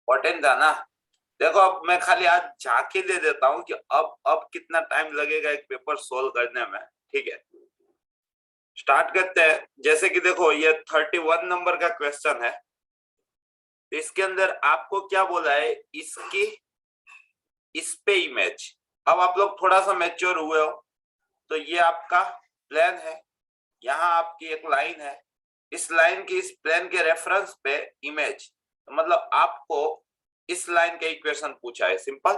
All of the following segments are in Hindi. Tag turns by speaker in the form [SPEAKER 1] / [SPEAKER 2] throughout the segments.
[SPEAKER 1] 14 था ना। देखो अब मैं खाली आज झांकी दे देता हूँ कि अब कितना टाइम लगेगा एक पेपर सोल्व करने में। ठीक है, स्टार्ट करते हैं। जैसे कि देखो ये 31 नंबर का क्वेश्चन है। इसके अंदर आपको क्या बोला है, इसकी इस पे इमेज। अब आप लोग थोड़ा सा मैच्योर हुए हो, तो ये आपका प्लेन है, यहाँ आपकी एक लाइन है, इस लाइन की इस प्लेन के रेफरेंस पे इमेज, तो मतलब आपको इस लाइन का इक्वेशन पूछा है। सिंपल।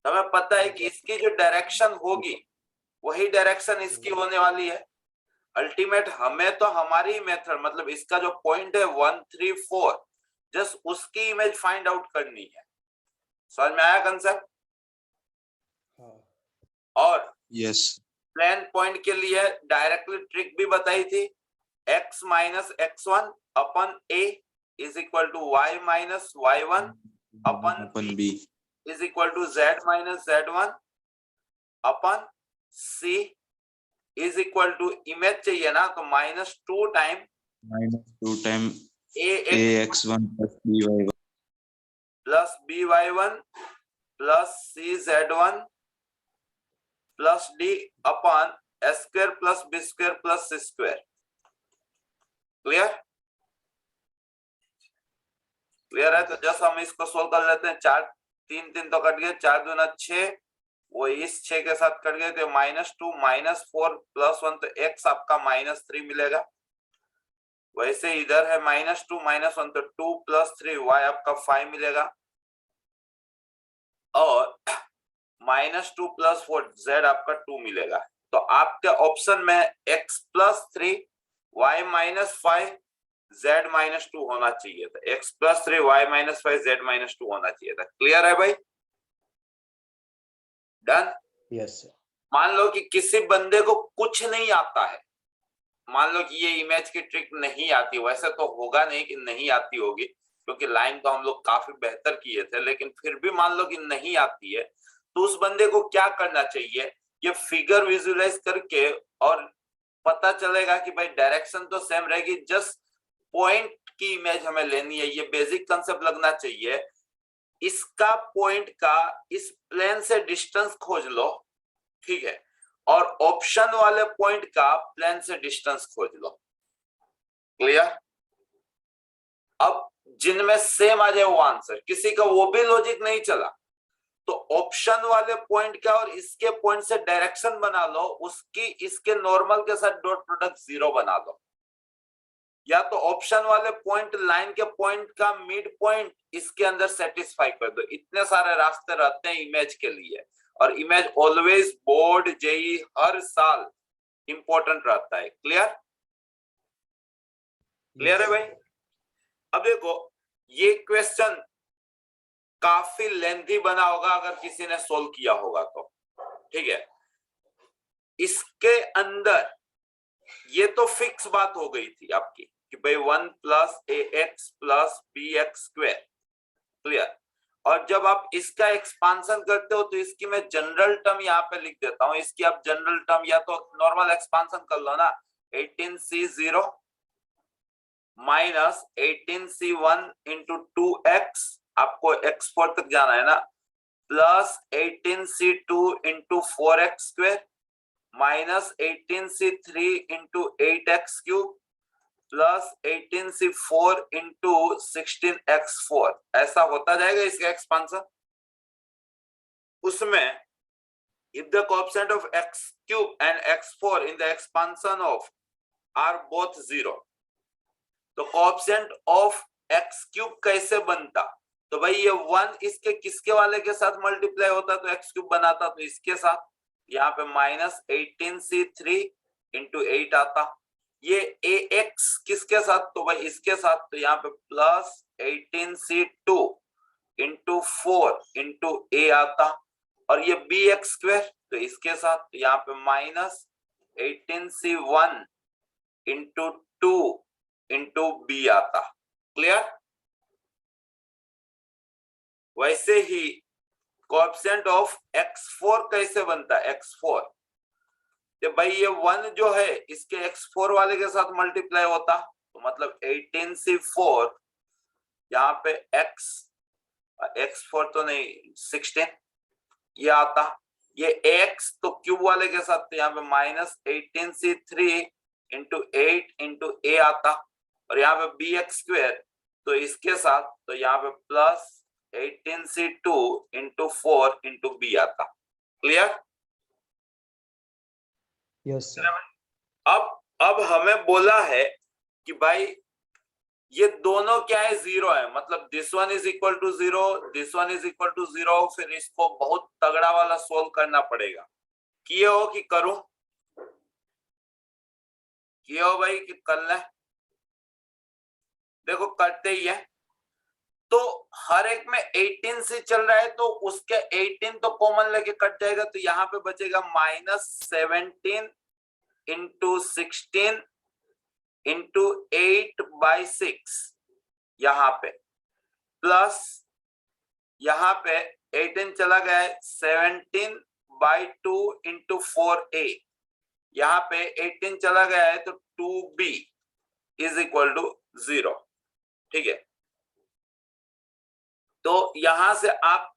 [SPEAKER 1] तो हमें पता है कि इसकी जो डायरेक्शन होगी वही डायरेक्शन इसकी होने वाली है। अल्टीमेट हमें तो हमारी मेथड मतलब इसका जो पॉइंट है 1 3 4 जस्ट उसकी इमेज फाइंड आउट करनी है। समझ में आया कंसेप्ट? और
[SPEAKER 2] यस,
[SPEAKER 1] प्लेन पॉइंट के लिए डायरेक्टली ट्रिक भी बताई थी, x minus x1 upon a is equal to y minus y1 upon b is equal to z minus z1 upon c is equal to image चाहिए ना, तो -2 time
[SPEAKER 2] ax1 plus by1
[SPEAKER 1] plus by1 plus cz1 plus d upon s square plus b square plus c square. Clear? Clear है? तो जस्ट हम इसको सोल्व कर लेते हैं। 4 3 3 तो कट गए, 4 दूना 6, वो इस 6 के साथ कट गए, तो -2 -4 +1, तो x आपका -3 मिलेगा। वैसे इधर है -2 -1, तो 2 + 3 y आपका 5 मिलेगा। और -2 + 4 z आपका 2 मिलेगा। तो आपके ऑप्शन में x + 3 y - 5 z -2 होना चाहिए था। x + 3 y - 5 z -2 होना चाहिए था। क्लियर है भाई? डन?
[SPEAKER 3] Yes sir.
[SPEAKER 1] मान लो कि किसी बंदे को कुछ नहीं आता है, मान लो कि ये इमेज की ट्रिक नहीं आती, वैसे तो होगा नहीं कि नहीं आती होगी क्योंकि लाइन तो हम लोग काफी बेहतर किए थे, लेकिन फिर भी मान लो कि नहीं आती है, तो उस बंदे को क्या करना चाहिए, ये फिगर विजुअलाइज करके, और पता चलेगा कि भाई डायरेक्शन तो सेम रहेगी, जस्ट पॉइंट की इमेज हमें लेनी है। ये बेसिक कंसेप्ट लगना चाहिए। इसका पॉइंट का इस प्लेन से डिस्टेंस खोज लो, ठीक है, और ऑप्शन वाले पॉइंट का प्लेन से डिस्टेंस खोज लो। क्लियर? अब जिनमें सेम आ जाए वो आंसर, किसी का वो भी लॉजिक नहीं चला, तो ऑप्शन वाले पॉइंट का और इसके पॉइंट से डायरेक्शन बना लो, उसकी इसके नॉर्मल के साथ डॉट प्रोडक्ट 0 बना लो, या तो ऑप्शन वाले पॉइंट लाइन के पॉइंट का मिड पॉइंट इसके अंदर सेटिस्फाई कर दो। इतने सारे रास्ते रहते हैं इमेज के लिए, और इमेज ऑलवेज बोर्ड जेई हर साल इंपॉर्टेंट रहता है। क्लियर? क्लियर है भाई? अब देखो ये क्वेश्चन काफी लेंथी बना होगा अगर किसी ने सोल्व किया होगा तो, ठीक है। इसके अंदर ये तो फिक्स बात हो गई थी आपकी कि भाई 1 + ax + bx²। क्लियर? और जब आप इसका एक्सपांशन करते हो तो इसकी मैं जनरल टर्म यहाँ पे लिख देता हूँ। इसकी आप जनरल टर्म या तो नॉर्मल एक्सपांशन कर लो ना, 18c0 minus 18c1 into 2x, आपको x4 तक जाना है ना, plus 18c2 into 4x² minus 18c3 into 8x³ plus 18c4 into 16x4। ऐसा होता जाएगा इसका एक्सपांशन। उसमें if the coefficient of x³ and x4 in the expansion of are both 0, तो कोएफिशिएंट ऑफ x³ कैसे बनता, तो भाई ये 1 इसके किसके वाले के साथ मल्टीप्लाई होता तो x³ बनाता, तो इसके साथ यहाँ पे -18c3 इंटू 8 आता। ये ax किसके साथ, तो भाई इसके साथ, तो यहाँ पे plus 18c2 into 4 into a आता। और ये bx², तो इसके साथ, तो यहाँ पे -18c1 इंटू 2 इंटू b आता। क्लियर? वैसे ही कोएफिशिएंट ऑफ x4 कैसे बनता है, x4, तो भाई ये 1 जो है इसके x4 वाले के साथ मल्टीप्लाई होता, तो तो मतलब 18C4 यहाँ पे x4 तो नहीं 16 ये आता, ये x तो क्यूब वाले के साथ तो यहाँ पे -18C3 इंटू 8 इंटू a आता, और यहाँ पे bx² तो इसके साथ तो यहाँ पे plus 18C2 into 4 into b आता। क्लियर?
[SPEAKER 3] Yes sir.
[SPEAKER 1] अब हमें बोला है कि भाई ये दोनों क्या है, जीरो है, मतलब this one is equal to zero, this one is equal to zero. फिर इसको बहुत तगड़ा वाला सोल्व करना पड़ेगा। किए हो कि करूं? किए हो भाई कि कर ले? देखो करते ही है। तो हर एक में 18 से चल रहा है तो उसके 18 तो कॉमन लेके कट जाएगा, तो यहाँ पे बचेगा -17 इंटू 16 इंटू 8/6 यहाँ पे, प्लस यहाँ पे 18 चला गया है 17/2 इंटू 4a, यहाँ पे 18 चला गया है तो 2b इज इक्वल टू 0। ठीक है, तो यहां से आप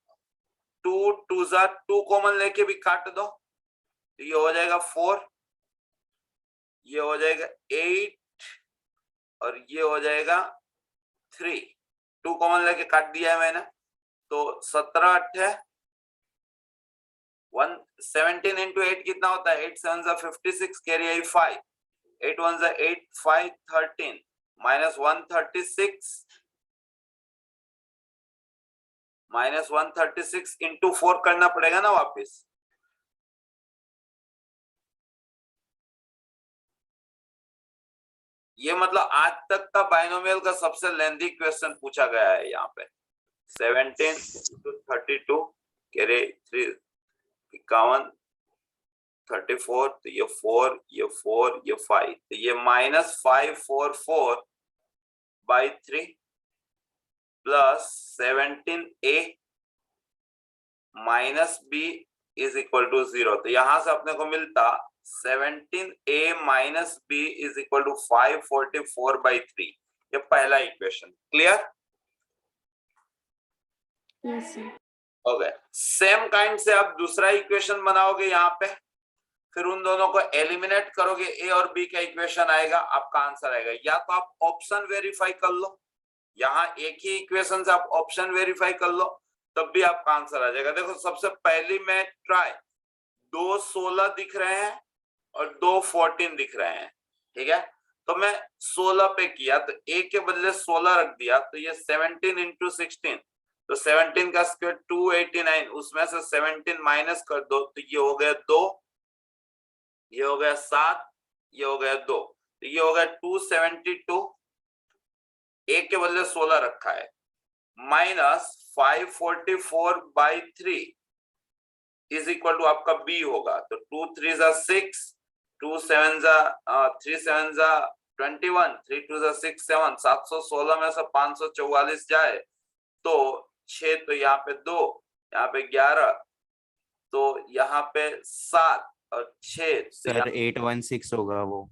[SPEAKER 1] 2 कॉमन लेके भी काट दो, तो ये हो जाएगा 4, ये हो जाएगा 8 और ये हो जाएगा 3। 2 कॉमन लेके काट दिया है मैंने, तो 17 8 17 इंटू 8 कितना होता है? 8 7 56, कैरी आई 5, 8 1 8 5 13 -136 इंटू 4 करना पड़ेगा ना वापस। ये मतलब आज तक का बाइनोमियल का सबसे लेंथी क्वेश्चन पूछा गया है यहाँ पे। 17 इंटू 32 कैरे 3 51 34, तो ये 4 ये 4 ये 5, तो ये -544/3 plus 17a minus b is equal to 0। तो यहां से अपने को मिलता 17a minus b is equal to 544/3। ये पहला equation. Clear?
[SPEAKER 4] Yes sir.
[SPEAKER 1] Okay, same kind से आप दूसरा इक्वेशन बनाओगे यहाँ पे, फिर उन दोनों को एलिमिनेट करोगे, ए और बी का इक्वेशन आएगा, आपका आंसर आएगा। या तो आप ऑप्शन वेरीफाई कर लो, यहाँ एक ही इक्वेशन से आप ऑप्शन वेरीफाई कर लो, तब भी आपका आंसर आ जाएगा। देखो सबसे पहली में ट्राई, 2 16 दिख रहे हैं और 2 14 दिख रहे हैं। ठीक है, तो मैं 16 पे किया तो a के बदले 16 रख दिया, तो ये 17 इंटू 16, तो 17 का स्क्वायर 289, उसमें से 17 माइनस कर दो, तो ये हो गया 2, ये हो गया 7, ये हो गया 2, तो ये हो गया 272, a के बदले 16 रखा है, -544/3 इज इक्वल टू आपका b होगा। तो 2 3 6, 2 7 3 7 21, 3 2 6 7, 716 में से 544 जाए तो 6, तो यहाँ पे 2, यहाँ पे 11, तो यहाँ पे 7 और 6,
[SPEAKER 2] सर 816 होगा वो।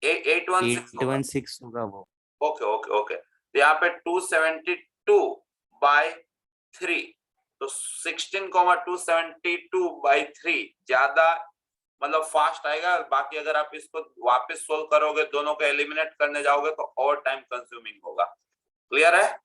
[SPEAKER 1] 816
[SPEAKER 2] होगा वो।
[SPEAKER 1] ओके ओके ओके, तो यहाँ पे 272/3, तो 16,272/3 ज्यादा मतलब फास्ट आएगा। बाकी अगर आप इसको वापस सोल्व करोगे, दोनों को एलिमिनेट करने जाओगे तो और टाइम कंज्यूमिंग होगा। क्लियर है?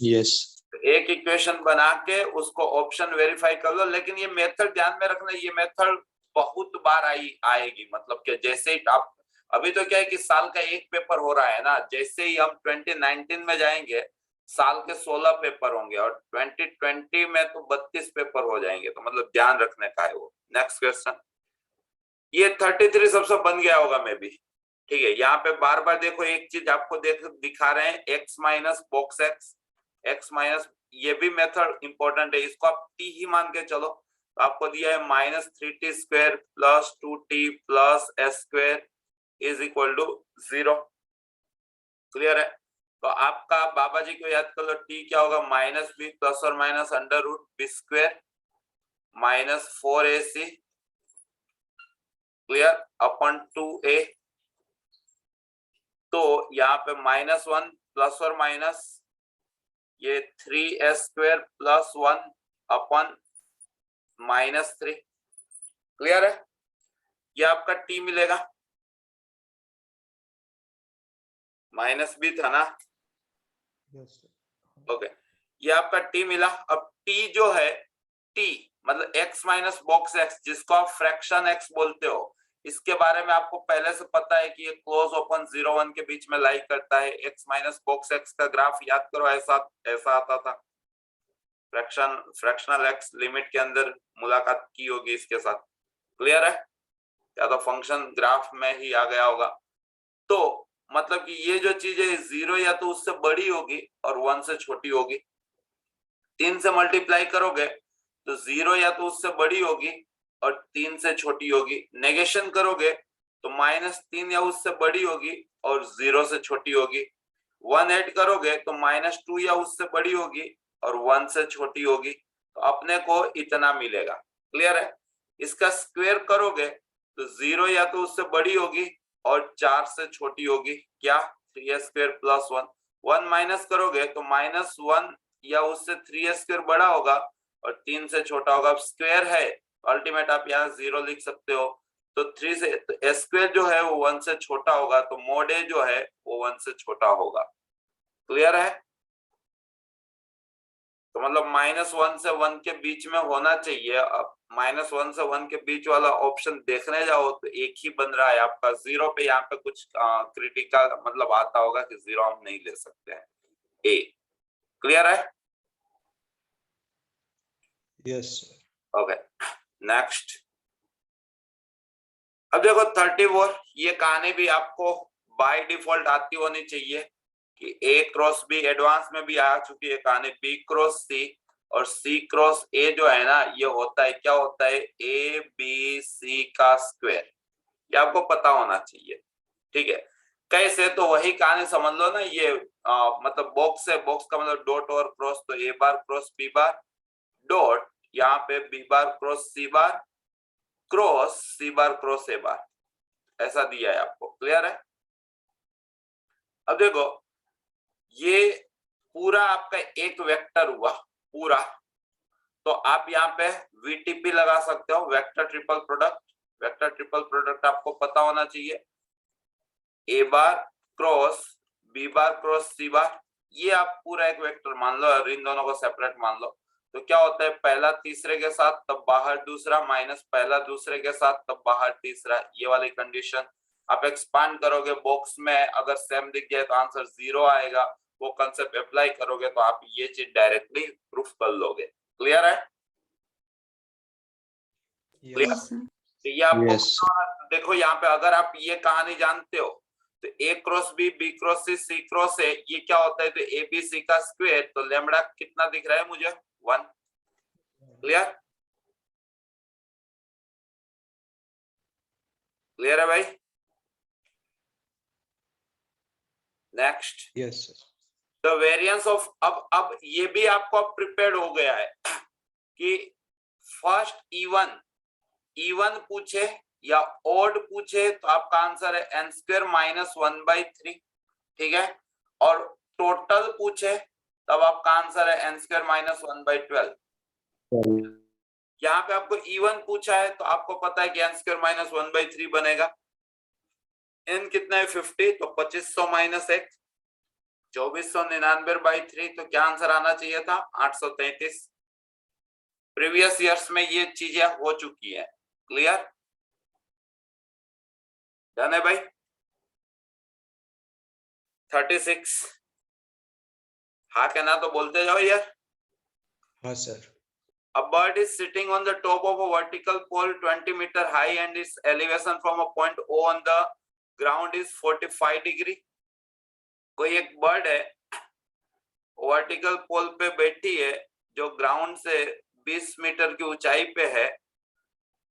[SPEAKER 2] यस।
[SPEAKER 1] एक इक्वेशन बना के उसको ऑप्शन वेरीफाई कर लो, लेकिन ये मेथड ध्यान में रखना, ये मेथड बहुत बार आएगी। मतलब कि जैसे ही आप, अभी तो क्या है कि साल का एक पेपर हो रहा है ना, जैसे ही हम 2019 में जाएंगे साल के 16 पेपर होंगे, और 2020 में तो 32 पेपर हो जाएंगे, तो मतलब ध्यान रखने का है वो। नेक्स्ट क्वेश्चन, ये 33 सबसे बन गया होगा मे भी। ठीक है, यहाँ पे बार बार देखो एक चीज आपको दिखा रहे हैं, x minus box x minus, ये भी मेथड इंपॉर्टेंट है, इसको आप t ही मान के चलो। तो आपको दिया है -3t² plus 2t plus s² is equal to 0। Clear है? तो आपका बाबा जी को याद कर लो, t क्या होगा, -b प्लस और minus √b² -4ac clear, upon 2a। तो यहाँ पे -1 प्लस और माइनस ये 3s² प्लस 1 अपॉन -3। क्लियर है, ये आपका t मिलेगा, माइनस भी था ना। ओके, ये आपका t मिला। अब t जो है, t मतलब x माइनस बॉक्स x, जिसको आप फ्रैक्शन x बोलते हो, इसके बारे में आपको पहले से पता है कि ये क्लोज ओपन 0-1 के बीच में लाई करता है। x माइनस बॉक्स x का ग्राफ याद करो, ऐसा आता था। फ्रैक्शनल x लिमिट के अंदर मुलाकात की होगी इसके साथ। क्लियर है, या तो फंक्शन ग्राफ में ही आ गया होगा। तो मतलब कि ये जो चीज है 0 या तो उससे बड़ी होगी और 1 से छोटी होगी। 3 से मल्टीप्लाई करोगे तो 0 या तो उससे बड़ी होगी और 3 से छोटी होगी। नेगेशन करोगे तो -3 या उससे बड़ी होगी और 0 से छोटी होगी। 1 ऐड करोगे तो -2 या उससे बड़ी होगी और 1 से छोटी होगी। तो अपने को इतना मिलेगा। क्लियर है, इसका स्क्वायर करोगे तो 0 या तो उससे बड़ी होगी और 4 से छोटी होगी। क्या, 3s² प्लस 1। 1 माइनस करोगे तो -1 या उससे 3s² बड़ा होगा और 3 से छोटा होगा। अब स्क्वायर है, अल्टीमेट आप यहाँ 0 लिख सकते हो। तो 3 से s² जो है वो 1 से छोटा होगा, तो mod a जो है वो 1 से छोटा होगा। क्लियर है, तो मतलब -1 से 1 के बीच में होना चाहिए। अब -1 से 1 के बीच वाला ऑप्शन देखने जाओ तो एक ही बन रहा है आपका 0 पे। यहाँ पे कुछ क्रिटिकल मतलब आता होगा कि 0 हम नहीं ले सकते हैं। ए, क्लियर है?
[SPEAKER 3] यस।
[SPEAKER 1] Okay, next. अब देखो 34, ये कहानी भी आपको बाय डिफॉल्ट आती होनी चाहिए कि A क्रॉस B, एडवांस में भी आ चुकी है कहानी। B क्रॉस C और C क्रॉस A जो है ना, ये होता है, क्या होता है, ABC का स्क्वायर। ये आपको पता होना चाहिए। ठीक है, कैसे, तो वही कहानी समझ लो ना। ये मतलब बॉक्स है, बॉक्स का मतलब डॉट और क्रॉस, तो A bar cross B bar dot, यहाँ पे B bar cross C bar cross C bar cross A बार, ऐसा दिया है आपको। क्लियर है? अब देखो, ये पूरा आपका एक वेक्टर हुआ पूरा, तो आप यहाँ पे VTP लगा सकते हो, vector triple product. Vector triple product आपको पता होना चाहिए, A bar cross B bar cross C बार। ये आप पूरा एक वेक्टर मान लो और इन दोनों को सेपरेट मान लो। तो क्या होता है, पहला तीसरे के साथ तब बाहर दूसरा, माइनस पहला दूसरे के साथ तब बाहर तीसरा, ये वाली कंडीशन। आप एक्सपांड करोगे बॉक्स में, अगर सेम दिख जाए तो आंसर 0 आएगा। वो कंसेप्ट अप्लाई करोगे तो आप ये चीज डायरेक्टली प्रूफ कर लोगे। क्लियर है? क्लियर? तो ये आपको देखो, यहाँ पे अगर आप ये कहानी जानते हो तो A cross B, B cross C, C cross A, ये क्या होता है, तो ABC का स्क्वायर। तो लेमड़ा कितना दिख रहा है मुझे, 1। क्लियर? क्लियर है भाई? Next.
[SPEAKER 3] Yes.
[SPEAKER 1] The variance of, अब ये भी आपको अब प्रिपेयर्ड हो गया है कि फर्स्ट इवन पूछे या ओड पूछे तो आपका आंसर है n² - 1/3। ठीक है, और टोटल पूछे तब आपका आंसर है n² - 1/12। यहाँ पे आपको इवन पूछा है तो आपको पता है कि n² - 1/3 बनेगा। n कितना है, 50, तो 2500 - 1, 2499/3। तो क्या आंसर आना चाहिए था, 833। प्रीवियस ईयर्स में ये चीजें हो चुकी है। क्लियर? डन है भाई? 36, हाँ क्या ना तो बोलते जाओ यार।
[SPEAKER 3] हाँ sir.
[SPEAKER 1] A bird is sitting on the top of a vertical pole 20 meter high and its elevation from a point O on the ground is 45 degree. कोई एक बर्ड है, वर्टिकल पोल पे बैठी है, जो ग्राउंड से 20 मीटर की ऊंचाई पे है,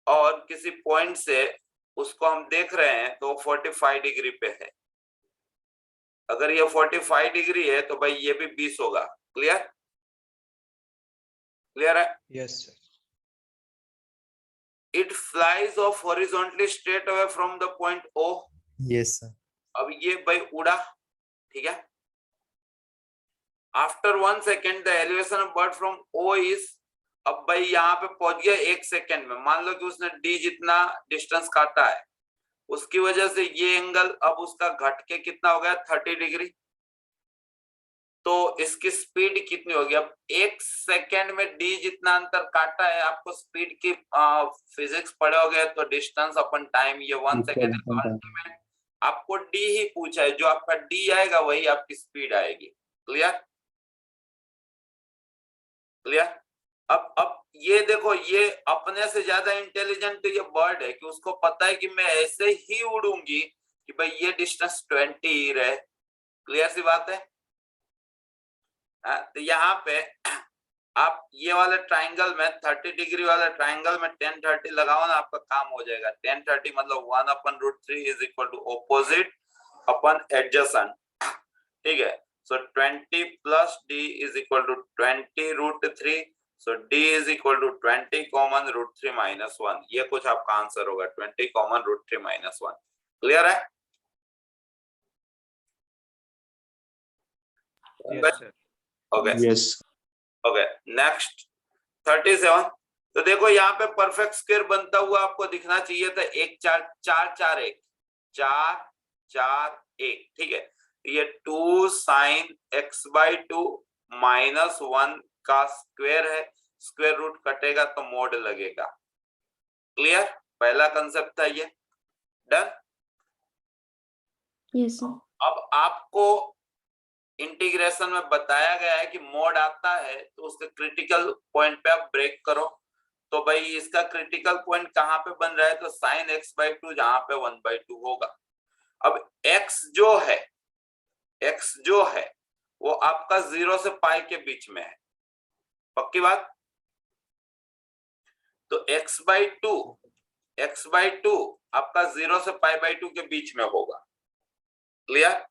[SPEAKER 1] और किसी पॉइंट से उसको हम देख रहे हैं तो 45 डिग्री पे है। अगर ये 45 डिग्री है तो भाई ये भी 20 होगा। क्लियर? क्लियर है?
[SPEAKER 3] Yes sir.
[SPEAKER 1] It flies of horizontally straight away from the point O।
[SPEAKER 2] Yes sir.
[SPEAKER 1] अब ये भाई उड़ा, ठीक है। After 1 second the elevation of bird from O is, अब भाई यहाँ पे पहुंच गया 1 सेकेंड में। मान लो कि उसने D जितना डिस्टेंस काटा है, उसकी वजह से ये एंगल अब उसका घट के कितना हो गया 30 डिग्री। तो इसकी स्पीड कितनी होगी? अब 1 सेकेंड में D जितना अंतर काटा है, आपको स्पीड की फिजिक्स पढ़े हो गए तो डिस्टेंस अपन टाइम, ये 1 सेकेंड है। आपको D ही पूछा है, जो आपका D आएगा वही आपकी स्पीड आएगी। क्लियर? क्लियर? अब ये देखो, ये अपने से ज्यादा इंटेलिजेंट तो ये बर्ड है कि उसको पता है कि मैं ऐसे ही उड़ूंगी कि भाई ये डिस्टेंस 20 ही रहे। क्लियर सी बात है? तो यहाँ पे आप ये वाले ट्राइंगल में 30 डिग्री वाले ट्राइंगल में 10-30 लगाओ ना, आपका काम हो जाएगा। 10-30 मतलब 1/√3 is equal to opposite upon adjacent, ठीक है। So 20 plus D is equal to 20√3। So D is equal to 20 common √3 minus 1। ये कुछ आपका आंसर होगा, 20 कॉमन √3 माइनस 1। क्लियर है?
[SPEAKER 3] Yes, sir.
[SPEAKER 1] Okay
[SPEAKER 2] yes.
[SPEAKER 1] Okay, next 37। तो देखो यहाँ पे परफेक्ट स्क्वायर बनता हुआ आपको दिखना चाहिए था 1 4 4 4 1 4 4 1, ठीक है। ये 2 sin x/2 माइनस 1 का स्क्वायर है, स्क्वायर रूट कटेगा तो मोड लगेगा। क्लियर? पहला कंसेप्ट था ये। डन?
[SPEAKER 4] Yes sir.
[SPEAKER 1] अब आपको इंटीग्रेशन में बताया गया है कि मोड आता है तो उसके क्रिटिकल पॉइंट पे आप ब्रेक करो। तो भाई इसका क्रिटिकल पॉइंट कहाँ पे बन रहा है? तो sin x/2 जहां पे 1/2 होगा। अब x जो है वो आपका 0 से पाई के बीच में है, पक्की बात? तो x/2 आपका 0 से π/2 के बीच में होगा। क्लियर?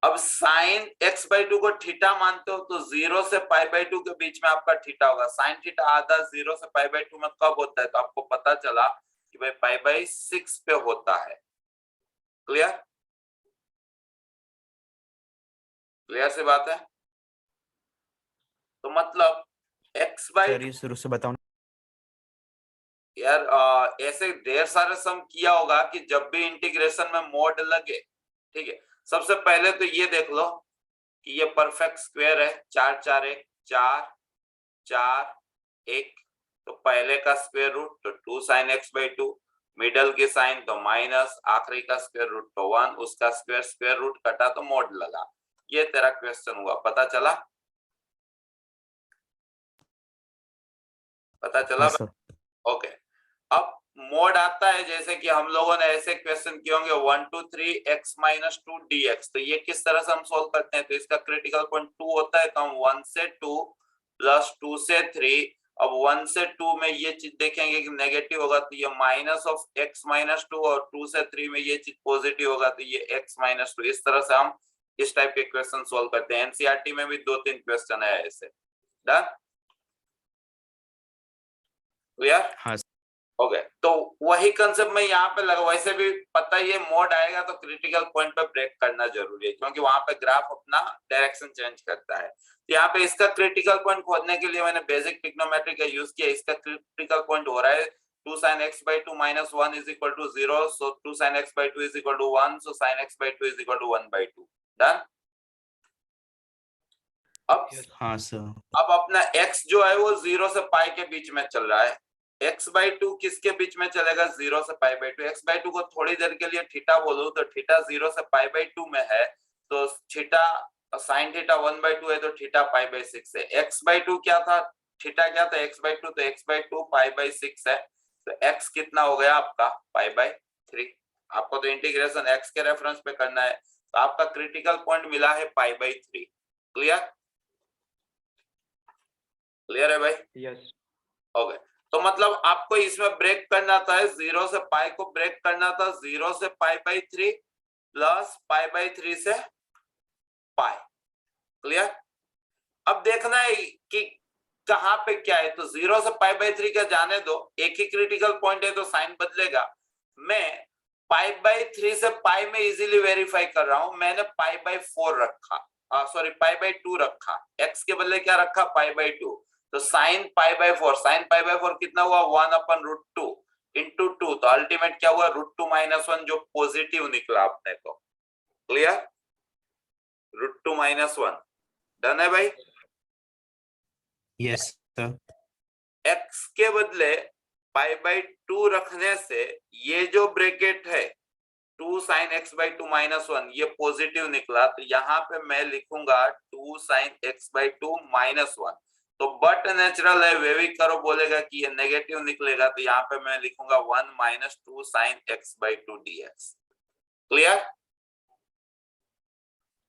[SPEAKER 1] अब sin x/2 को थीटा मानते हो तो 0 से π/2 के बीच में आपका थीटा होगा। sin थीटा आधा 0 से π/2 में कब होता है? तो आपको पता चला कि भाई π/6 पे होता है। क्लियर? क्लियर से बात है? तो मतलब
[SPEAKER 2] सर ये शुरू से बताओ।
[SPEAKER 1] यार ऐसे ढेर सारे सम किया होगा कि जब भी इंटीग्रेशन में मोड लगे, ठीक है। सबसे पहले तो ये देख लो कि ये परफेक्ट स्क्वायर है, 4 4 1 4 4 1, तो पहले का स्क्वायर रूट तो 2 sin x/2, मिडल की साइन तो माइनस, आखिरी का स्क्वायर रूट तो 1, उसका स्क्वायर रूट कटा तो मोड लगा। ये तेरा क्वेश्चन हुआ, पता चला? पता चला?
[SPEAKER 2] हाँ सर।
[SPEAKER 1] ओके। अब मोड आता है, जैसे कि हम लोगों ने ऐसे क्वेश्चन किए होंगे 1 2 3 x - 2 dx। तो ये किस तरह से हम सोल्व करते हैं? तो इसका क्रिटिकल पॉइंट 2 होता है, तो हम 1 से 2 प्लस 2 से 3। अब 1 से 2 में ये चीज देखेंगे कि नेगेटिव होगा तो ये माइनस ऑफ x - 2, और 2 से 3 में ये चीज पॉजिटिव होगा तो ये x - 2। इस तरह से हम इस टाइप के क्वेश्चन सोल्व करते हैं। एनसीईआरटी में भी 2-3 क्वेश्चन है ऐसे। डन? क्लियर?
[SPEAKER 2] हाँ
[SPEAKER 1] ओके, तो वही कंसेप्ट में यहाँ पे लगा। वैसे भी पता ही है मोड आएगा तो क्रिटिकल पॉइंट पे ब्रेक करना जरूरी है, क्योंकि वहां पे ग्राफ अपना डायरेक्शन चेंज करता है। तो यहाँ पे इसका क्रिटिकल पॉइंट खोजने के लिए मैंने बेसिक ट्रिग्नोमेट्री का यूज किया। इसका क्रिटिकल पॉइंट हो रहा है 2 sin x/2 - 1 is equal to 0। So 2 sin x/2 is equal to 1। So sin x/2 is equal to 1/2। Done? अब
[SPEAKER 2] हाँ सर।
[SPEAKER 1] अब अपना x जो है वो 0 से पाई के बीच में चल रहा है। x/2 किसके बीच में चलेगा? 0 से π/2। x/2 को थोड़ी देर के लिए थीटा बोलूं तो थीटा 0 से π/2 में है, तो थीटा sin थीटा 1/2 है तो थीटा π/6 है। x/2 क्या था? थीटा क्या था? x/2, तो x/2 π/6 है। तो x कितना हो गया आपका? π/3। आपको तो इंटीग्रेशन x के रेफरेंस पे करना है, तो आपका क्रिटिकल पॉइंट मिला है π/3। क्लियर? क्लियर है भाई?
[SPEAKER 3] Yes.
[SPEAKER 1] ओके। तो मतलब आपको इसमें ब्रेक करना था, 0 से पाई को ब्रेक करना था 0 से π/3 प्लस π/3 से पाई। क्लियर? अब देखना है कि कहाँ पे क्या है, तो 0 से π/3 का जाने दो, एक ही क्रिटिकल पॉइंट है तो साइन बदलेगा। मैं π/3 से पाई में इजीली वेरीफाई कर रहा हूं, मैंने π/4 रखा, सॉरी π/2 रखा, x के बदले क्या रखा, π/2, तो साइन π/4, साइन π/4 कितना हुआ, 1/√2 इंटू 2, तो अल्टीमेट क्या हुआ, √2 - 1, जो पॉजिटिव निकला अपने को। क्लियर, √2 - 1 डन है भाई।
[SPEAKER 2] Yes, sir.
[SPEAKER 1] x के बदले π/2 रखने से ये जो ब्रैकेट है 2 sin x/2 - 1 ये पॉजिटिव निकला, तो यहाँ पे मैं लिखूंगा 2 sin x/2 - 1, तो बट नेचुरल है, वे भी करो बोलेगा कि ये नेगेटिव निकलेगा, तो यहाँ पे मैं लिखूंगा 1 - 2 sin x/2 dx। Clear?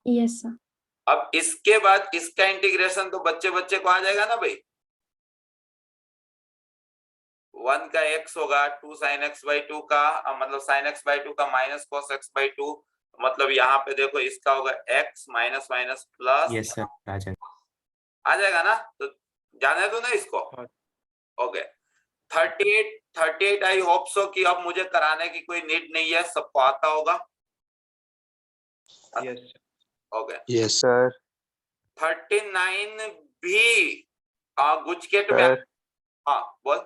[SPEAKER 4] Yes sir.
[SPEAKER 1] अब इसके बाद इसका इंटीग्रेशन तो बच्चे बच्चे को आ जाएगा ना भाई, 1 का x होगा 2 sin x/2 का, मतलब sin x/2 का माइनस cos x/2, मतलब यहाँ पे देखो इसका होगा x minus minus plus,
[SPEAKER 2] Yes, sir.
[SPEAKER 1] आ जाएगा ना, तो जाने दो ना इसको। ओके, 38 आई होप सो कि अब मुझे कराने की कोई नीड नहीं है, सबको आता होगा।
[SPEAKER 3] Yes.
[SPEAKER 1] Okay,
[SPEAKER 3] Yes.
[SPEAKER 5] सर
[SPEAKER 1] 39 भी गुजकेट में,
[SPEAKER 5] सर
[SPEAKER 1] हाँ बोल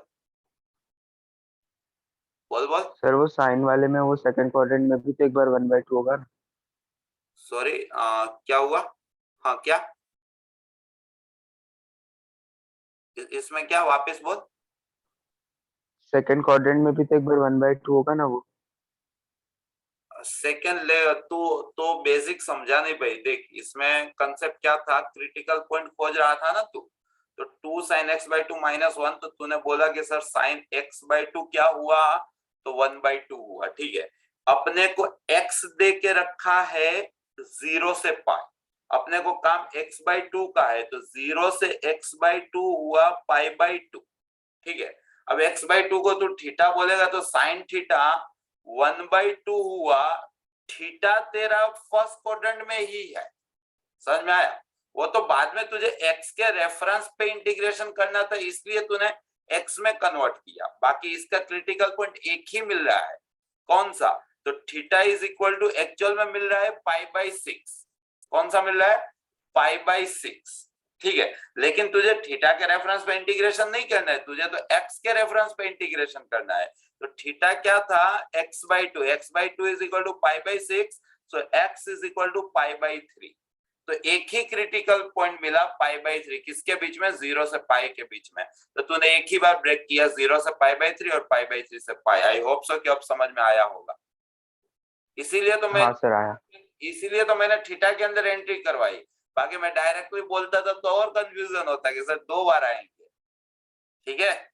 [SPEAKER 1] बोल बोल,
[SPEAKER 5] सर वो साइन वाले में वो सेकंड क्वाड्रेंट में भी तो एक बार 1/2 होगा ना।
[SPEAKER 1] सॉरी क्या हुआ, हाँ क्या इसमें क्या, वापस बोल।
[SPEAKER 5] सेकंड क्वाड्रेंट में भी तो एक बार 1/2 होगा ना वो।
[SPEAKER 1] सेकंड ले तो बेसिक समझा नहीं भाई, देख इसमें कंसेप्ट क्या था, क्रिटिकल पॉइंट खोज रहा था ना तू, तो 2 sin x/2 - 1, तो तूने बोला कि सर sin x/2 क्या हुआ, तो 1/2 हुआ, ठीक है। अपने को x दे के रखा है 0 से पाई, अपने को काम x/2 का है, तो 0 से x/2 हुआ π/2, ठीक है। अब x/2 को तू थीटा बोलेगा तो sin थीटा 1/2 हुआ, थीटा तेरा फर्स्ट क्वाड्रेंट में ही है, समझ में आया? वो तो बाद में तुझे x के रेफरेंस पे इंटीग्रेशन करना था, इसलिए तूने x में कन्वर्ट किया, बाकी इसका क्रिटिकल पॉइंट एक ही मिल रहा है, कौन सा, तो theta is equal to actual में मिल रहा है π/6, कौन सा मिल रहा है, π/6, ठीक है। लेकिन तुझे थीटा के रेफरेंस पे इंटीग्रेशन नहीं करना है, तुझे तो x के रेफरेंस पे इंटीग्रेशन करना है, तो थीटा क्या था, x/2, x/2 is equal to π/6, so x is equal to π/3, तो एक ही क्रिटिकल पॉइंट मिला π/3, किसके बीच में, 0 से पाई के बीच में, तो तूने एक ही बार ब्रेक किया 0 से π/3 और π/3 से पाई। आई होप सो कि अब समझ में आया होगा, इसीलिए तो मैं,
[SPEAKER 5] हाँ सर आया।
[SPEAKER 1] इसीलिए तो मैंने थीटा के अंदर एंट्री करवाई, बाकी मैं डायरेक्टली बोलता था तो और कंफ्यूजन होता कि सर 2 बार आएंगे, ठीक है।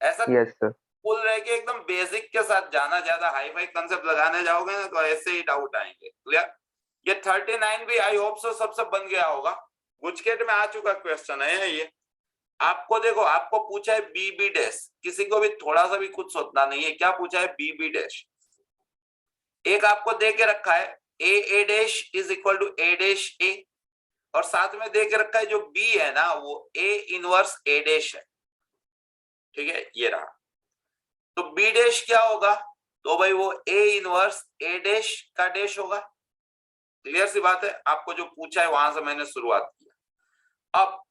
[SPEAKER 1] ऐसा
[SPEAKER 5] यस सर।
[SPEAKER 1] बोल रहे कि एकदम बेसिक के साथ जाना, ज्यादा हाई फाई कंसेप्ट लगाने जाओगे ना तो ऐसे ही डाउट आएंगे। क्लियर? ये 39 भी आई होप सो सबसे बन गया होगा, गुजकेट में आ चुका क्वेश्चन है ये। आपको देखो, आपको पूछा है बी डैश, किसी को भी थोड़ा सा भी कुछ सोचना नहीं है, क्या पूछा है, बी डैश। एक आपको दे के रखा है A dash is equal to A dash A, और साथ में दे के रखा है जो बी है ना वो ए इनवर्स ए डैश है, ठीक है, ये रहा। तो बी डैश क्या होगा, तो भाई वो ए इनवर्स ए डैश का डैश होगा। क्लियर सी बात है, आपको जो पूछा है वहां से मैंने शुरुआत किया। अब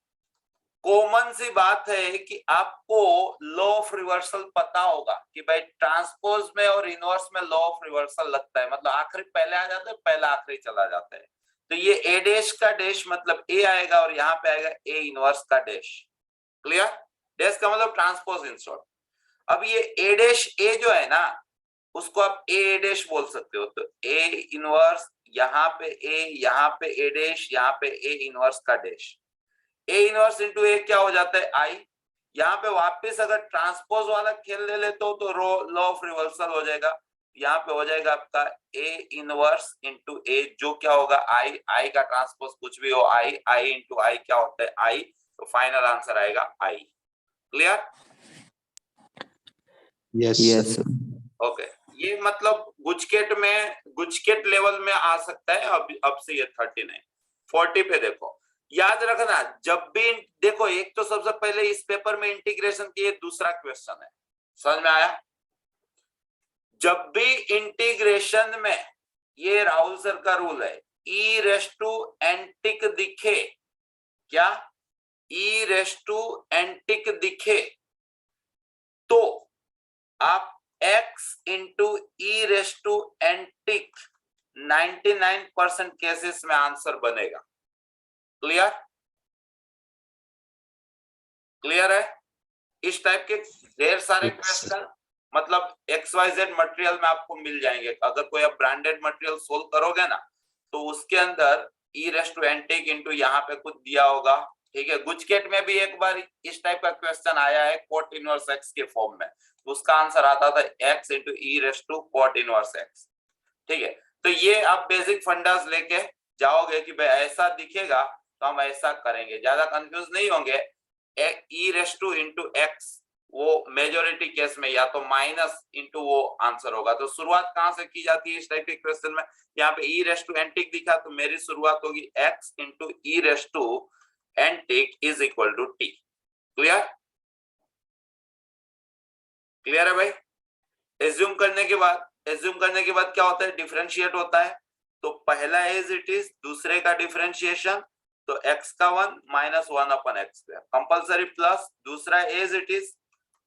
[SPEAKER 1] कॉमन सी बात है कि आपको लॉ ऑफ रिवर्सल पता होगा कि भाई ट्रांसपोज में और इनवर्स में लॉ ऑफ रिवर्सल लगता है, मतलब आखिरी पहले आ जाता है, पहला आखिरी चला जाता है, तो ये ए डैश का डैश मतलब ए आएगा और यहाँ पे आएगा ए इनवर्स का डैश। क्लियर? डैश का मतलब ट्रांसपोज इंसर्ट। अब ये ए डैश ए जो है ना उसको आप ए डैश बोल सकते हो, तो ए इनवर्स यहाँ पे ए, यहाँ पे ए डैश, यहाँ पे ए इनवर्स का डैश, ए इनवर्स इंटू ए क्या हो जाता है, आई। यहाँ पे वापस अगर ट्रांसपोज वाला खेल ले लेते हो तो लॉ ऑफ रिवर्सल हो जाएगा, यहाँ पे हो जाएगा आपका ए इनवर्स इंटू ए, जो क्या होगा, आई। आई का ट्रांसपोज कुछ भी हो, आई, आई इंटू आई क्या होता है, आई, तो फाइनल आंसर आएगा आई। क्लियर?
[SPEAKER 3] Yes.
[SPEAKER 5] यस
[SPEAKER 1] ओके, ये मतलब गुजकेट में, गुजकेट लेवल में आ सकता है। अब से ये 39 40 पे देखो, याद रखना, जब भी देखो, एक तो सबसे पहले इस पेपर में इंटीग्रेशन की दूसरा क्वेश्चन है, समझ में आया? जब भी इंटीग्रेशन में, ये राहुल सर का रूल है, ई रेस टू एंटिक दिखे, क्या ई रेस टू एंटिक दिखे तो आप x into e raise to antic 99% cases में आंसर बनेगा। क्लियर? क्लियर है? इस टाइप के ढेर सारे क्वेश्चन मतलब XYZ मटेरियल में आपको मिल जाएंगे। अगर कोई आप ब्रांडेड मटेरियल सोल्व करोगे ना, तो उसके अंदर ई रेस टू एंटिक इंटू यहाँ पे कुछ दिया होगा, ठीक है। गुजकेट में भी एक बार इस टाइप का क्वेश्चन आया है कोट इनवर्स एक्स के फॉर्म में, तो उसका आंसर आता था x into e raise to cot inverse x, ठीक है। तो ये आप बेसिक फंडास लेके जाओगे कि भाई ऐसा दिखेगा तो हम ऐसा करेंगे, ज्यादा कंफ्यूज नहीं होंगे। ई रेस टू इंटू एक्स वो मेजोरिटी केस में या तो माइनस इंटू वो आंसर होगा। तो शुरुआत कहां से की जाती है इस टाइप के क्वेश्चन में? यहाँ पे ई रेस टू एंटिक दिखा तो मेरी शुरुआत होगी x into e raise to antic is equal to t. Clear? Clear है भाई? एज्यूम करने के बाद क्या होता है? डिफरेंशिएट होता है। तो पहला एज इट इज, दूसरे का डिफरेंशिएशन, तो x का 1 माइनस 1 अपन एक्स स्क्वायर कंपल्सरी, प्लस दूसरा एज इट इज,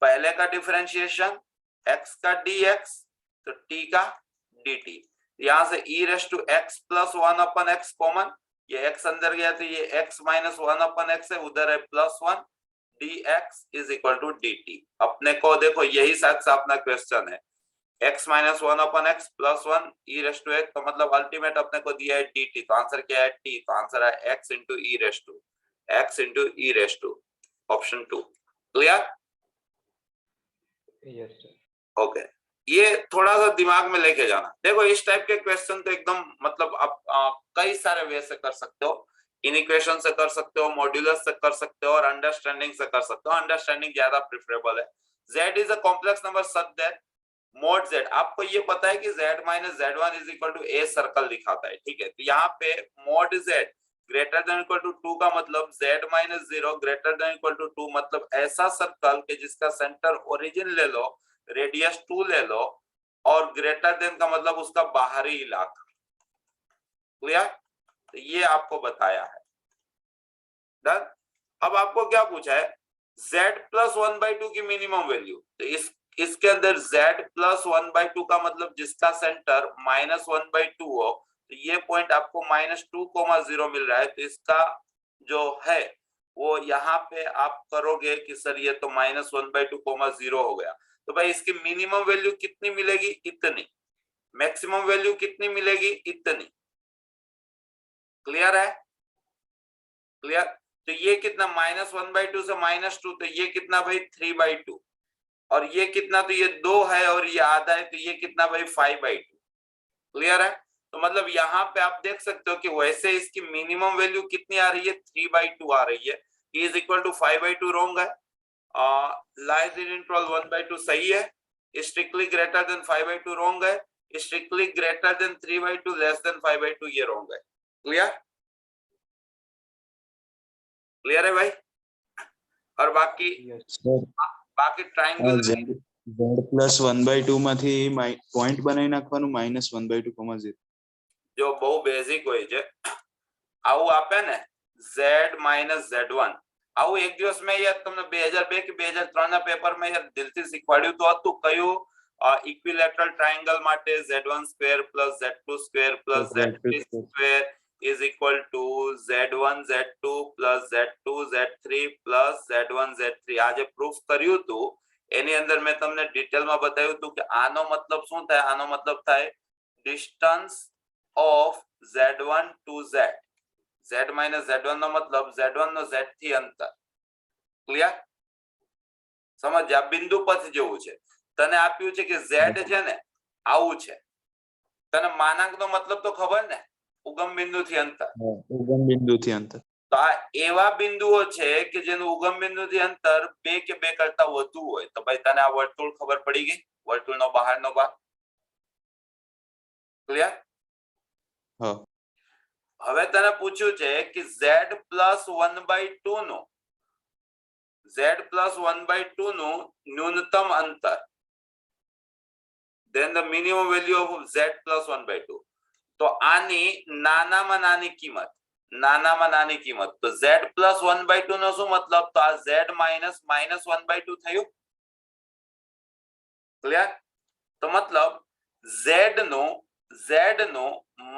[SPEAKER 1] पहले का डिफरेंशिएशन x का dx तो t का dt। यहां से e raise to x plus 1 upon x common, ये x अंदर गया तो ये x माइनस 1 अपन एक्स है, उधर है plus 1 dx is equal to dt। अपने को देखो यही साथ से अपना क्वेश्चन है, x minus 1 upon x plus 1 e raise to x, तो मतलब अल्टीमेट अपने को दिया है dt, तो आंसर क्या है? t, तो आंसर है x into e raise to option 2। Clear?
[SPEAKER 3] Yes, sir.
[SPEAKER 1] Okay, ये थोड़ा सा दिमाग में लेके जाना। देखो इस टाइप के क्वेश्चन तो एकदम मतलब आप कई सारे वे से कर सकते हो, इनइक्वेशन से कर सकते हो, मॉड्यूलस से कर सकते हो और अंडरस्टैंडिंग से कर सकते हो। अंडरस्टैंडिंग ज्यादा प्रेफरेबल है। z is a complex number such that mod z, आपको ये पता है कि z minus z1 is equal to a circle दिखाता है, ठीक है। तो यहाँ पे mod z greater than equal to 2 का मतलब z minus 0 greater than equal to 2, मतलब ऐसा सर्कल के जिसका सेंटर ओरिजिन ले लो, रेडियस 2 ले लो, और ग्रेटर देन का मतलब उसका बाहरी इलाका। क्लियर? तो ये आपको बताया है। डन? अब आपको क्या पूछा है? z प्लस 1/2 की मिनिमम वैल्यू, तो इसके अंदर z प्लस 1/2 का मतलब जिसका सेंटर माइनस 1/2 हो, तो ये पॉइंट आपको -2,0 मिल रहा है, तो इसका जो है वो यहाँ पे आप करोगे कि सर ये तो -1/2,0 हो गया, तो भाई इसकी मिनिमम वैल्यू कितनी मिलेगी? इतनी। मैक्सिमम वैल्यू कितनी मिलेगी? इतनी। क्लियर है? क्लियर? तो ये कितना? -1/2 से -2, तो ये कितना भाई? 3/2, और ये कितना? तो ये 2 है और ये आधा है, तो ये कितना भाई? 5/2। क्लियर है? तो मतलब यहाँ पे आप देख सकते हो कि वैसे इसकी मिनिमम वैल्यू कितनी आ रही है? 3/2 आ रही है। इज इक्वल टू 5/2 रॉन्ग है, लाइज इन इंटरवल 1/2 सही है, स्ट्रिक्टली ग्रेटर देन 5/2 रॉन्ग है, strictly greater than 3/2 less than 5/2 ये रॉन्ग है। क्लियर? क्लियर है भाई? और बाकी
[SPEAKER 3] Yes, sir.
[SPEAKER 1] बाकी ट्रायंगल
[SPEAKER 3] z પ્લસ 1/2 માંથી પોઈન્ટ બનાવી નાખવાનું -1/2,0
[SPEAKER 1] जो बहु बेसिक હોય છે આવું આપે ને z માઇનસ z1, આવું એક દિવસ મેં યાર તમને 2002 કે 2003 ના પેપર માં યાર દિલથી શીખવાડ્યું તો હતું, કયું? ઇક્વિલેટરલ ટ્રાયંગલ માટે z1 square plus z2 square plus z3 square is equal to z1 z2 plus z2 z3 plus z1 z3। આજે પ્રૂફ કર્યું હતું, એની અંદર મેં તમને ડિટેલમાં બતાવ્યું હતું કે આનો મતલબ શું થાય? આનો મતલબ થાય distance of z1 to z, z minus z1 નો મતલબ z1 નો z થી અંતર। ક્લિયર? સમજ? આ બિંદુ પથ જેવું છે, તને આપ્યું છે કે z છે ને આવું છે, તને માનાંક નો મતલબ તો ખબર ને? ઉગમ બિંદુ થી અંતર।
[SPEAKER 3] ઉગમ બિંદુથી અંતર।
[SPEAKER 1] તો આ એવા બિંદુઓ છે કે જેનું ઉગમ બિંદુથી અંતર 2 કે 2 કરતા વધુ હોય, તો ભાઈ તને આ વર્તુળ ખબર પડી ગઈ? વર્તુળનો બહારનો ભાગ। ક્લિયર?
[SPEAKER 3] હા।
[SPEAKER 1] હવે તને પૂછ્યું છે કે z પ્લસ 1/2 નું z પ્લસ 1/2 નું ન્યૂનતમ અંતર, then the minimum value of z plus 1/2. તો આની નાનામાં નાની કિંમત, નાનામાં નાની કિંમત, તો z plus 1/2 નો શું મતલબ? તો આ z minus -1/2 થયું. ક્લિયર? તો મતલબ z નું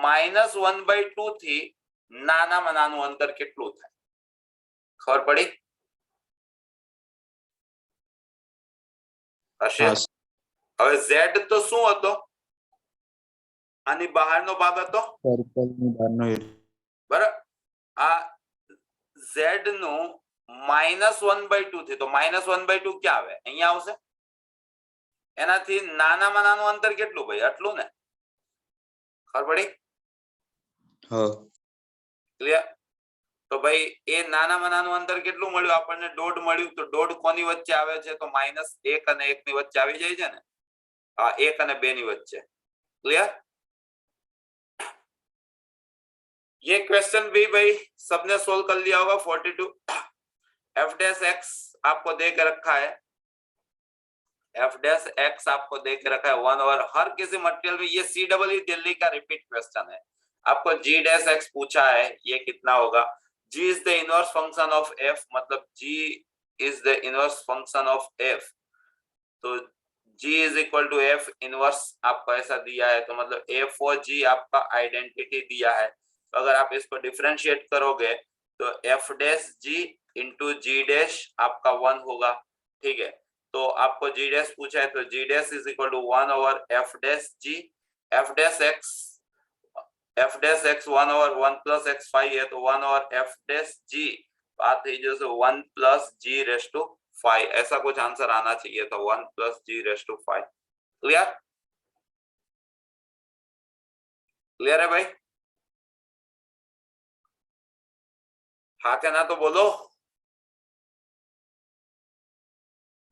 [SPEAKER 1] -1/2 થી નાનામાં નાનું અંતર કેટલું થાય? ખબર પડી? હશે.
[SPEAKER 3] હા
[SPEAKER 1] હવે z તો શું હતો? આની બહારનો ભાગ હતો,
[SPEAKER 3] સર્કલ ની બહારનો એરિયા.
[SPEAKER 1] બરાબર. આ z નું -1/2 થી, તો -1/2 ક્યાં આવે? અહીંયા આવશે. એનાથી નાનામાં નાનું અંતર કેટલું ભાઈ? આટલું ને. ખબર પડી?
[SPEAKER 3] હા
[SPEAKER 1] ક્લિયર? તો ભાઈ એ નાનામાં નાનું અંતર કેટલું મળ્યું આપણને? 1.5 મળ્યું. તો 1.5 કોની વચ્ચે આવે છે? તો -1 અને 1 ની વચ્ચે આવી જાય છે ને. હા, 1 અને 2 ની વચ્ચે. क्लियर? ये क्वेश्चन भी भाई सबने सोल्व कर लिया होगा। 42 एफ डैश एक्स आपको दे के रखा है, एफ डैश एक्स आपको दे के रखा है 1 और हर किसी मटेरियल में। ये CEE दिल्ली का रिपीट क्वेश्चन है। आपको जी डैश एक्स पूछा है, ये कितना होगा? G is the inverse function of F, मतलब G is the inverse function of F. तो G is equal to F inverse आपको ऐसा दिया है, तो मतलब एफ और जी आपका आइडेंटिटी दिया है। तो अगर आप इसको डिफरेंशिएट करोगे तो एफ डैश जी इंटू जी डैश आपका 1 होगा। ठीक है, तो आपको जी डैश पूछा है, तो G dash is equal to 1 over F dash G. F dash X 1 over 1 plus X 5 है, तो 1 ओवर एफ डैश जी बात है जो 1 प्लस जी रेस टू 5, ऐसा कुछ आंसर आना चाहिए। तो 1 plus g raise to 5। Clear? Clear है भाई? हाँ क्या ना तो बोलो।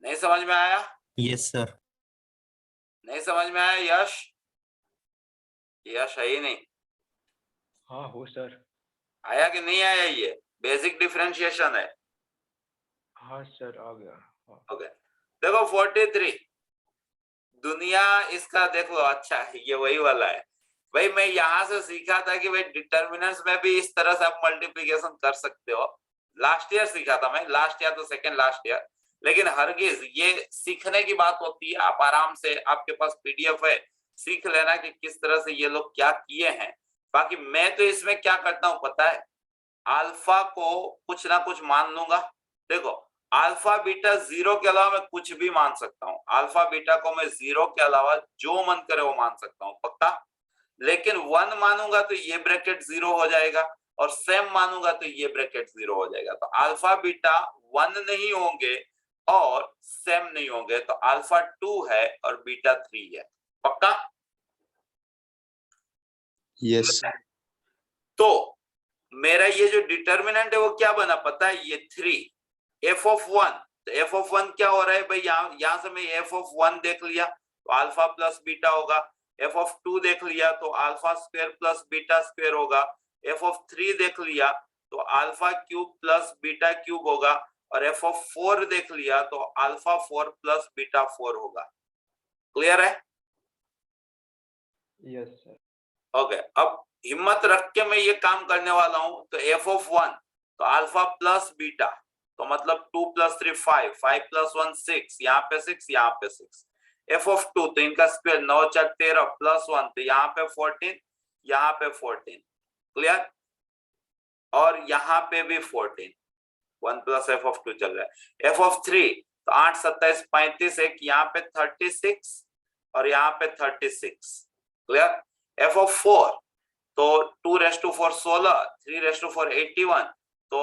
[SPEAKER 1] नहीं समझ में आया?
[SPEAKER 2] Yes, sir.
[SPEAKER 1] नहीं समझ में आया? यश, यश है ही नहीं।
[SPEAKER 4] हाँ हो सर।
[SPEAKER 1] आया कि नहीं आया? ये बेसिक डिफरेंशिएशन है।
[SPEAKER 4] हाँ सर आ गया। हाँ।
[SPEAKER 1] ओके, देखो 43 दुनिया इसका देख लो। अच्छा है, ये वही वाला है भाई। मैं यहां से सीखा था कि भाई डिटर्मिनेंट्स में भी इस तरह से आप मल्टीप्लिकेशन कर सकते हो। लास्ट ईयर सीखा था मैं, लास्ट ईयर तो सेकंड लास्ट ईयर। लेकिन हरगिज ये सीखने की बात होती है। आप आराम से, आपके पास पीडीएफ है, सीख लेना कि किस तरह से ये लोग क्या किए हैं। बाकी मैं तो इसमें क्या करता हूं पता है? अल्फा को कुछ ना कुछ मान लूंगा। देखो अल्फा बीटा 0 के अलावा मैं कुछ भी मान सकता हूँ। अल्फा बीटा को मैं 0 के अलावा जो मन करे वो मान सकता हूँ, पक्का। लेकिन 1 मानूंगा तो ये ब्रैकेट 0 हो जाएगा, और सेम मानूंगा तो ये ब्रैकेट 0 हो जाएगा। तो अल्फा बीटा 1 नहीं होंगे और सेम नहीं होंगे, तो अल्फा 2 है और बीटा 3 है, पक्का।
[SPEAKER 3] यस
[SPEAKER 1] तो मेरा ये जो डिटर्मिनेंट है वो क्या बना पता है? ये 3 एफ ऑफ 1। तो एफ ऑफ 1 क्या हो रहा है भाई? यहां से मैं एफ ऑफ 1 देख लिया तो अल्फा प्लस बीटा होगा। एफ ऑफ 2 देख लिया तो alpha square plus beta square होगा। एफ ऑफ 3 देख लिया तो alpha cube plus beta cube होगा। और एफ ऑफ 4 देख लिया तो अल्फा 4 प्लस बीटा 4 होगा। क्लियर है?
[SPEAKER 4] Yes sir.
[SPEAKER 1] ओके, अब हिम्मत रख के मैं ये काम करने वाला हूं। तो एफ ऑफ 1 तो अल्फा प्लस बीटा, तो मतलब 2 प्लस 3 5, 5 प्लस 1 6, यहाँ पे 6, यहाँ पे 6। एफ ऑफ 2 तो इनका स्क्वायर 9 4 13 प्लस 1, तो यहाँ पे 14, यहाँ पे 14। क्लियर? और यहाँ पे भी 14। 1 प्लस एफ ऑफ 2 चल रहा है। एफ ऑफ 3 तो 8 27 35, एक यहाँ पे 36 और यहाँ पे 36। क्लियर? एफ ऑफ 4 तो 2 रेस टू 4 16, 3 रेस टू 4 81, तो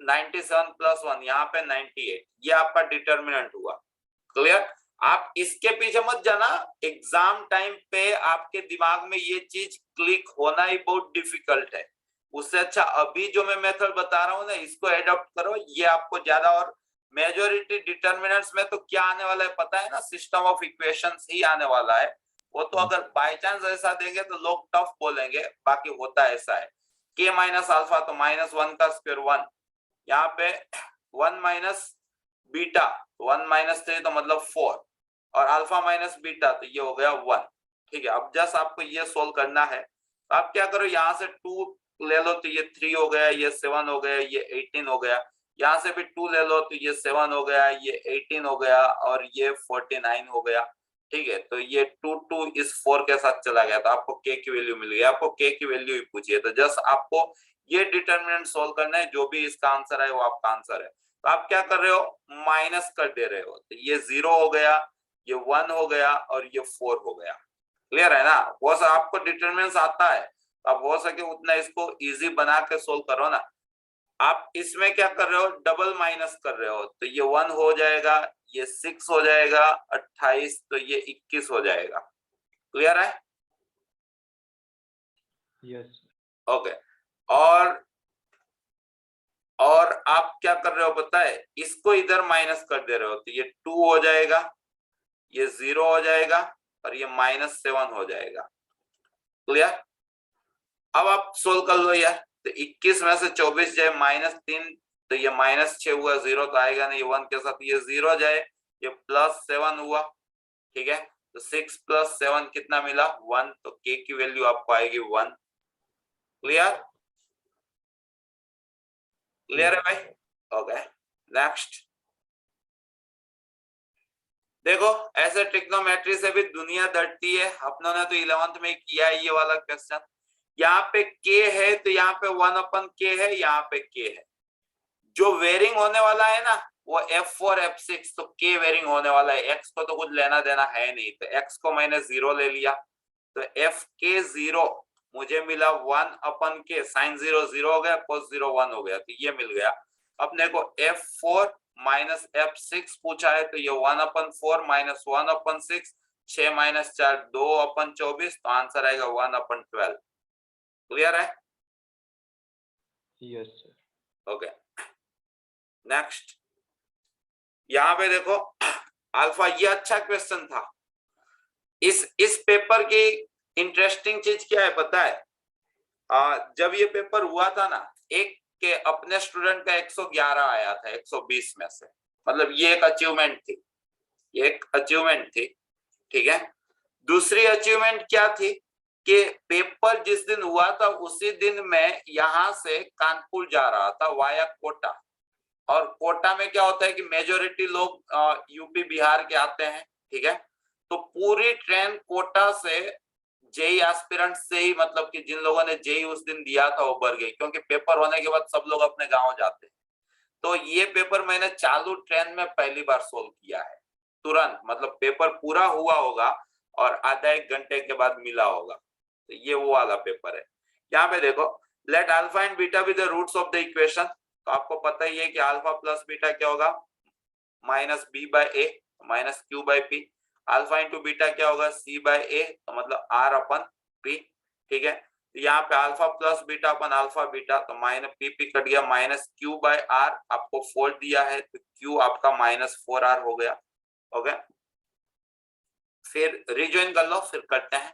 [SPEAKER 1] 97 प्लस 1 यहाँ पे 98। ये आपका डिटर्मिनेंट हुआ। क्लियर? आप इसके पीछे मत जाना, एग्जाम टाइम पे आपके दिमाग में ये चीज क्लिक होना ही बहुत डिफिकल्ट है। उससे अच्छा अभी जो मैं मेथड बता रहा हूँ ना, इसको एडॉप्ट करो, ये आपको ज्यादा। और मेजॉरिटी डिटर्मिनेंट्स में तो क्या आने वाला है पता है ना? सिस्टम ऑफ इक्वेशंस ही आने वाला है। वो तो अगर बाय चांस ऐसा देंगे तो लोग टफ बोलेंगे, बाकी होता ऐसा है। k माइनस अल्फा तो -1 का स्क्वायर 1, यहाँ पे 1 माइनस बीटा 1 माइनस 3 तो मतलब 4, और अल्फा माइनस बीटा तो ये हो गया 1। ठीक है, अब जस्ट आपको ये सोल्व करना है। तो आप क्या करो, यहाँ से 2 ले लो तो ये 3 हो गया, ये 7 हो गया, ये 18 हो गया। यहाँ से भी 2 ले लो तो ये 7 हो गया, ये 18 हो गया, और ये 49 हो गया। ठीक है, तो ये 2 इस 4 के साथ चला गया, तो आपको k की वैल्यू मिल गई। आपको k की वैल्यू ही पूछिए, तो जस्ट आपको ये डिटरमिनेंट सोल्व करना है। जो भी इसका आंसर है वो आपका आंसर है। तो आप क्या कर रहे हो, माइनस कर दे रहे हो, तो ये 0 हो गया, ये 1 हो गया, और ये 4 हो गया। क्लियर है ना? वो सब आपको डिटरमिनेंट्स आता है, अब हो सके उतना इसको इजी बना के सोल्व करो ना। आप इसमें क्या कर रहे हो, डबल माइनस कर रहे हो, तो ये 1 हो जाएगा, ये 6 हो जाएगा, 28 तो ये 21 हो जाएगा। क्लियर है?
[SPEAKER 4] Yes
[SPEAKER 1] okay. और आप क्या कर रहे हो पता है, इसको इधर माइनस कर दे रहे हो, तो ये 2 हो जाएगा, ये 0 हो जाएगा, और ये -7 हो जाएगा। क्लियर? अब आप सोल्व कर लो यार। तो 21 में से 24 जाए -3 तो ये -6 हुआ, 0 तो आएगा नहीं 1 के साथ, ये 0 जाए, ये +7 हुआ। ठीक है, तो 6 + 7 कितना मिला, 1, तो k की वैल्यू आपको आएगी 1। क्लियर? क्लियर है भाई? ओके, नेक्स्ट देखो, ऐसे ट्रिग्नोमेट्री से भी दुनिया डरती है। अपनों ने तो 11th में किया है ये वाला क्वेश्चन। यहाँ पे k है तो यहाँ पे 1/k है, यहाँ पे k है। जो वेरिंग होने वाला है ना वो f4 f6, तो k वेरिंग होने वाला है, x को तो कुछ लेना देना है नहीं, तो x को मैंने 0 ले लिया, तो fk 0 मुझे मिला 1/k, sin 0 0 हो गया, cos 0 1 हो गया, तो ये मिल गया। अपने को f4 माइनस f6 पूछा है, तो ये 1/4 माइनस 1/6, 6 माइनस 4 2/24, तो आंसर आएगा 1/12। क्लियर है?
[SPEAKER 4] Yes sir.
[SPEAKER 1] ओके, नेक्स्ट यहाँ पे देखो अल्फा, ये अच्छा क्वेश्चन था। इस पेपर की इंटरेस्टिंग चीज क्या है पता है, जब ये पेपर हुआ था ना, एक के अपने स्टूडेंट का 111 आया था 120 में से, मतलब ये एक अचीवमेंट थी, ये एक अचीवमेंट थी। ठीक है, दूसरी अचीवमेंट क्या थी कि पेपर जिस दिन हुआ था उसी दिन मैं यहाँ से कानपुर जा रहा था वाया कोटा, और कोटा में क्या होता है कि मेजोरिटी लोग यूपी बिहार के आते हैं। ठीक है, तो पूरी ट्रेन कोटा से जेई एस्पिरेंट से ही, मतलब कि जिन लोगों ने जेई उस दिन दिया था वो भर गई, क्योंकि पेपर होने के बाद सब लोग अपने गांव जाते हैं। तो ये पेपर मैंने चालू ट्रेन में पहली बार सोल्व किया है, तुरंत, मतलब पेपर पूरा हुआ होगा और आधा 1 घंटे के बाद मिला होगा, तो ये वो वाला पेपर है। यहाँ पे देखो, let alpha and beta be the roots of the equation, तो आपको पता ही है कि अल्फा प्लस बीटा क्या होगा, -b/a -q/p। Alpha into beta क्या होगा, c/a, तो मतलब r/p। ठीक है, तो यहाँ पे alpha plus beta upon alpha beta, तो -p कट गया, -q/r, आपको 4 दिया है तो q आपका -4r हो गया। ओके, फिर रिजॉइन कर लो, फिर करते हैं।